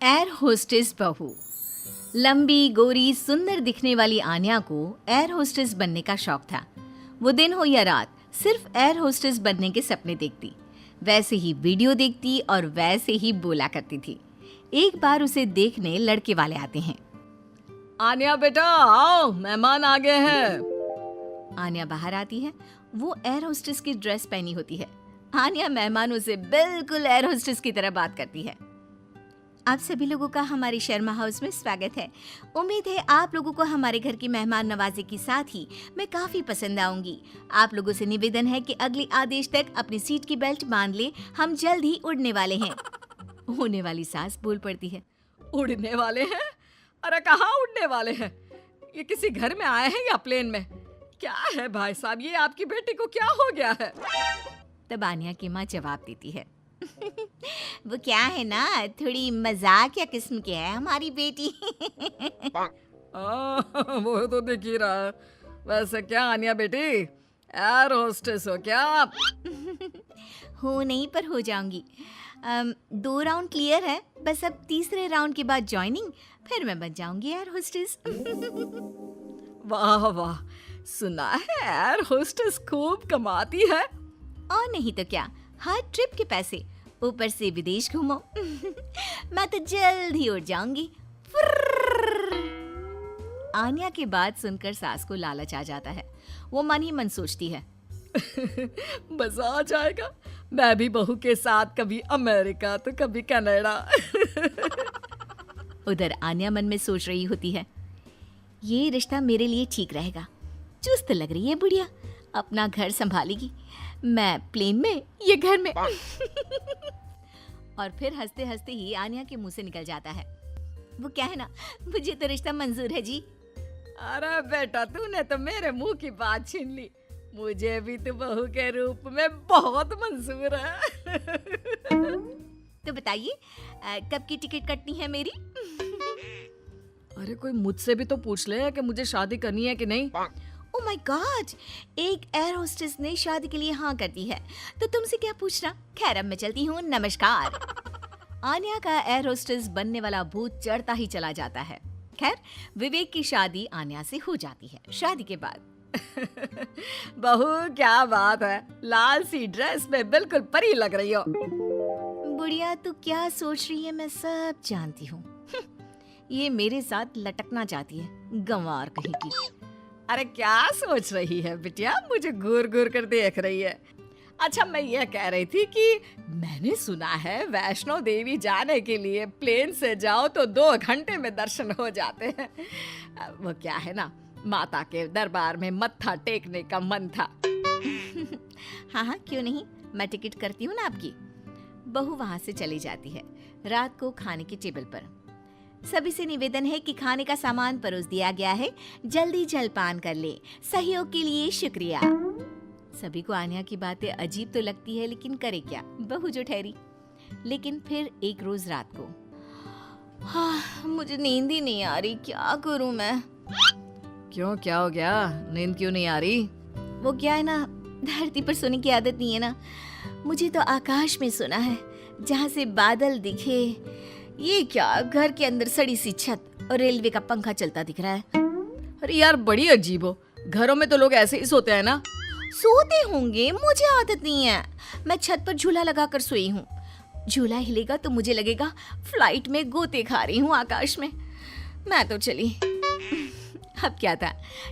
Air hostess बहू। लंबी गोरी सुंदर दिखने वाली आन्या को एयर होस्टेस बनने का शौक था। वो दिन हो या रात सिर्फ एयर होस्टेस बनने के सपने देखती, वैसे ही वीडियो देखती और वैसे ही बोला करती थी। एक बार उसे देखने लड़के वाले आते हैं। आन्या बेटा आओ, मेहमान आ गए हैं। आन्या बाहर आती है। वो एयर होस्टेस की ड्रेस पहनी होती है। आन्या मेहमानों से बिल्कुल एयर होस्टेस की तरह बात करती है। आप सभी लोगों का हमारे शर्मा हाउस में स्वागत है। उम्मीद है आप लोगों को हमारे घर की मेहमान नवाजी के साथ ही मैं काफी पसंद आऊंगी। आप लोगों से निवेदन है कि अगले आदेश तक अपनी सीट की बेल्ट बांध ले, हम जल्द ही उड़ने वाले हैं। होने वाली सास बोल पड़ती है। उड़ने वाले हैं? अरे कहाँ उड़ने वाले हैं? ये किसी घर में आए हैं या प्लेन में? क्या है भाई साहब, ये आपकी बेटी को क्या हो गया है? तब आन्या की माँ जवाब देती है। वो क्या है ना, थोड़ी मजाक या किस्म की है हमारी बेटी। वो तो दिख ही रहा है। वैसे क्या आन्या बेटी, एयर होस्टेस हो क्या आप? हो नहीं, पर हो जाऊंगी। 2 राउंड क्लियर है, बस अब तीसरे राउंड के बाद ज्वाइनिंग, फिर मैं बन जाऊंगी एयर होस्टेस। वाह वाह, सुना है एयर होस्टेस खूब कमाती है। और नहीं तो क्या, हर ट्रिप के पैसे, ऊपर से विदेश घूमो। मैं तो जल्द ही उड़ जाऊंगी। आन्या की बात सुनकर सास को लालच आ जाता है। वो मन ही मन सोचती है, मजा आ जाएगा, मैं भी बहू के साथ कभी अमेरिका तो कभी कनाडा। उधर आन्या मन में सोच रही होती है, ये रिश्ता मेरे लिए ठीक रहेगा। चुस्त लग रही है बुढ़िया, अपना घर संभालेगी, मैं प्लेन में, ये घर में। और फिर हंसते हंसते ही आन्या के मुंह से निकल जाता है, वो क्या है ना, मुझे तो रिश्ता मंजूर है जी। अरे बेटा, तूने तो मेरे मुंह की बात छीन ली। मुझे भी तो बहू के रूप में बहुत मंजूर है। तो बताइए कब की टिकट कटनी है मेरी? अरे कोई मुझसे भी तो पूछ ले कि मुझे शादी करनी है कि नहीं। ओह माय गॉड, एक एयर होस्टेस ने शादी के लिए हाँ कर दी है, तो तुमसे क्या पूछना। खैर अब मैं चलती हूँ, नमस्कार। आन्या का एयर होस्टेस बनने वाला भूत चढ़ता ही चला जाता है। खैर विवेक की शादी आन्या से हो जाती है। शादी के बाद बहू क्या बात है, लाल सी ड्रेस में बिल्कुल परी लग रही हो। बुढ़िया तू क्या सोच रही है मैं सब जानती हूँ। ये मेरे साथ लटकना चाहती है, गंवार कहीं की। अरे क्या सोच रही है बिटिया, मुझे घूर घूर कर देख रही है। अच्छा मैं ये कह रही थी कि मैंने सुना है वैष्णो देवी जाने के लिए प्लेन से जाओ तो 2 घंटे में दर्शन हो जाते हैं। वो क्या है ना, माता के दरबार में मत्था टेकने का मन था। हाँ हाँ क्यों नहीं, मैं टिकट करती हूँ ना आपकी। बहू वहाँ से चली जाती है। रात को खाने के टेबल पर सभी से निवेदन है कि खाने का सामान परोस दिया गया है, जल्दी जलपान कर ले, सहयोग के लिए शुक्रिया। सभी को आन्या की बातें अजीब तो लगती है, लेकिन करे क्या, बहू जो ठहरी। लेकिन फिर एक रोज रात को, हाँ मुझे नींद ही नहीं आ रही, क्या करूं मैं। क्यों, क्या हो गया, नींद क्यों नहीं आ रही? वो क्या है ना, धरती पर सोने की आदत नहीं है ना, मुझे तो आकाश में सोना है, जहाँ से बादल दिखे। ये क्या, घर के अंदर सड़ी सी छत और रेलवे का पंखा चलता दिख रहा है। अरे यार बड़ी अजीब हो, घरों में तो लोग ऐसे ही सोते हैं ना। सोते होंगे, मुझे आदत नहीं है। मैं छत पर झूला लगाकर सोई हूँ। झूला हिलेगा तो मुझे लगेगा फ्लाइट में गोते खा रही हूँ आकाश में। मैं तो चली। अब क्या था,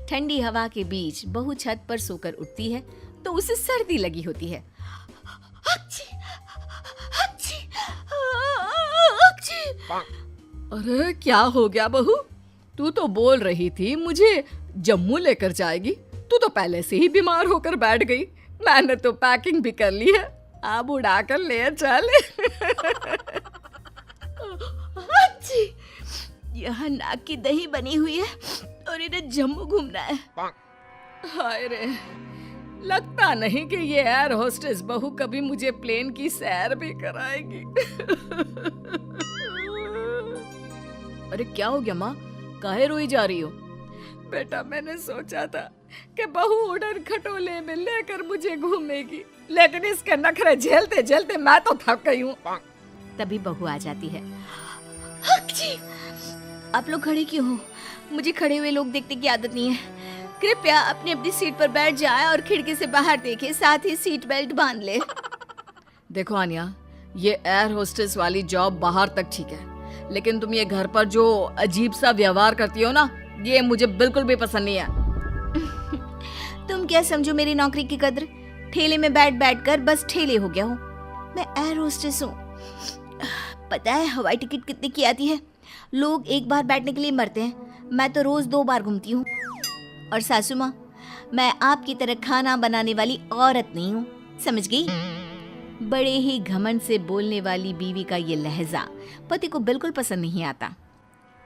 ठंडी हवा के बीच बहू छत पर सोकर उठती है तो उसे सर्दी लगी होती है। अरे क्या हो गया बहू, तू तो बोल रही थी मुझे जम्मू लेकर जाएगी, तू तो पहले से ही बीमार होकर बैठ गई। मैंने तो पैकिंग भी कर ली है, अब उड़ा कर ले चल। यहाँ नाक की दही बनी हुई है और इन्हें जम्मू घूमना है। हाय रे, लगता नहीं कि ये एयर होस्टेस बहू कभी मुझे प्लेन की सैर भी कराएगी। अरे क्या हो गया माँ, काहे रोई जा रही हो? बेटा मैंने सोचा था कि बहू उड़न खटोले में लेकर मुझे घूमेगी, लेकिन इसके नखरे झेलते झेलते मैं तो थक गई हूँ। तभी बहू आ जाती है। हक जी! आप लोग खड़े क्यों हो? मुझे खड़े हुए लोग देखने की आदत नहीं है। कृपया अपनी अपनी सीट पर बैठ जाए और खिड़की से बाहर देखे, साथ ही सीट बेल्ट बांध ले। देखो आन्या, ये एयर होस्टेस वाली जॉब बाहर तक ठीक है, लेकिन तुम ये घर पर जो अजीब सा व्यवहार करती हो ना, ये मुझे बिल्कुल भी पसंद नहीं है। तुम क्या समझो मेरी नौकरी की कद्र? ठेले में बैठ बैठ कर बस ठेले हो गया हूँ। मैं एयर होस्टेस हूँ। पता है हवाई टिकट कितने की आती है? लोग एक बार बैठने के लिए मरते हैं, मैं तो रोज 2 बार घूमती हूँ। और सासू माँ, मैं आपकी तरह खाना बनाने वाली औरत नहीं हूँ, समझ गई? बड़े ही घमंड से बोलने वाली बीवी का ये लहजा पति को बिल्कुल पसंद नहीं आता।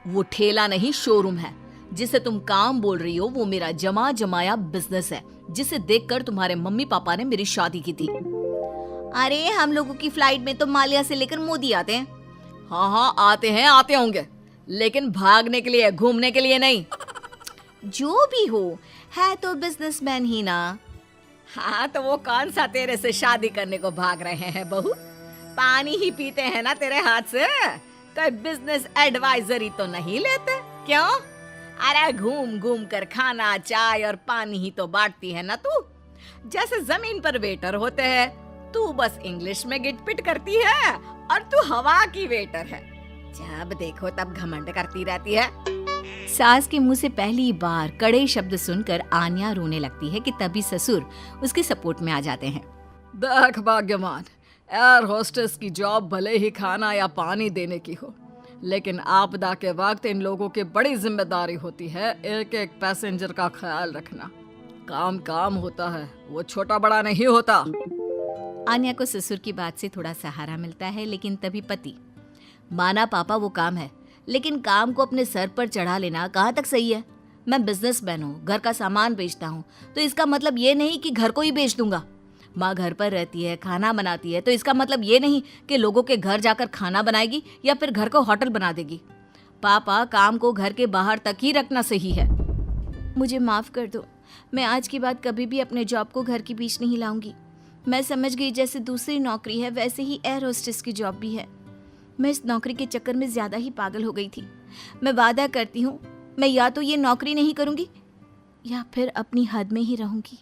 वो ठेला नहीं, शोरूम है। जिसे तुम काम बोल रही हो वो मेरा जमा जमाया बिजनेस है, जिसे देखकर तुम्हारे मम्मी पापा ने मेरी शादी की थी। अरे हम लोगों की फ्लाइट में तो मालिया से लेकर मोदी आते हैं। हाँ हाँ, आते होंगे, लेकिन भागने के लिए, घूमने के लिए नहीं। जो भी हो, है तो बिजनेसमैन ही ना। हाँ, तो वो कौन सा तेरे से शादी करने को भाग रहे हैं बहू? पानी ही पीते हैं ना तेरे हाथ से, कोई बिजनेस एडवाइजरी तो नहीं लेते क्यों? अरे घूम घूम कर खाना, चाय और पानी ही तो बांटती है ना तू। जैसे जमीन पर वेटर होते हैं, तू बस इंग्लिश में गिटपिट करती है और तू हवा की वेटर है। जब देखो तब घमंड करती रहती है। सास के मुंह से पहली बार कड़े शब्द सुनकर आन्या रोने लगती है कि तभी ससुर उसके सपोर्ट में आ जाते हैं। देख भाग्यवान, एयर होस्टेस की जॉब भले ही खाना या पानी देने की हो, लेकिन आपदा के वक्त इन लोगों की बड़ी जिम्मेदारी होती है एक एक पैसेंजर का ख्याल रखना। काम काम होता है, वो छोटा बड़ा नहीं होता। आन्या को ससुर की बात से थोड़ा सहारा मिलता है, लेकिन तभी पति, माना पापा वो काम है, लेकिन काम को अपने सर पर चढ़ा लेना कहाँ तक सही है? मैं बिजनेसमैन हूँ, घर का सामान बेचता हूँ, तो इसका मतलब ये नहीं कि घर को ही बेच दूंगा। माँ घर पर रहती है, खाना बनाती है, तो इसका मतलब ये नहीं कि लोगों के घर जाकर खाना बनाएगी या फिर घर को होटल बना देगी। पापा, काम को घर के बाहर तक ही रखना सही है। मुझे माफ कर दो, मैं आज के बाद कभी भी अपने जॉब को घर के बीच नहीं लाऊंगी। मैं समझ गई जैसे दूसरी नौकरी है वैसे ही एयर होस्टेस की जॉब भी है। मैं इस नौकरी के चक्कर में ज्यादा ही पागल हो गई थी। मैं वादा करती हूँ, मैं या तो ये नौकरी नहीं करूंगी या फिर अपनी हद में ही रहूंगी।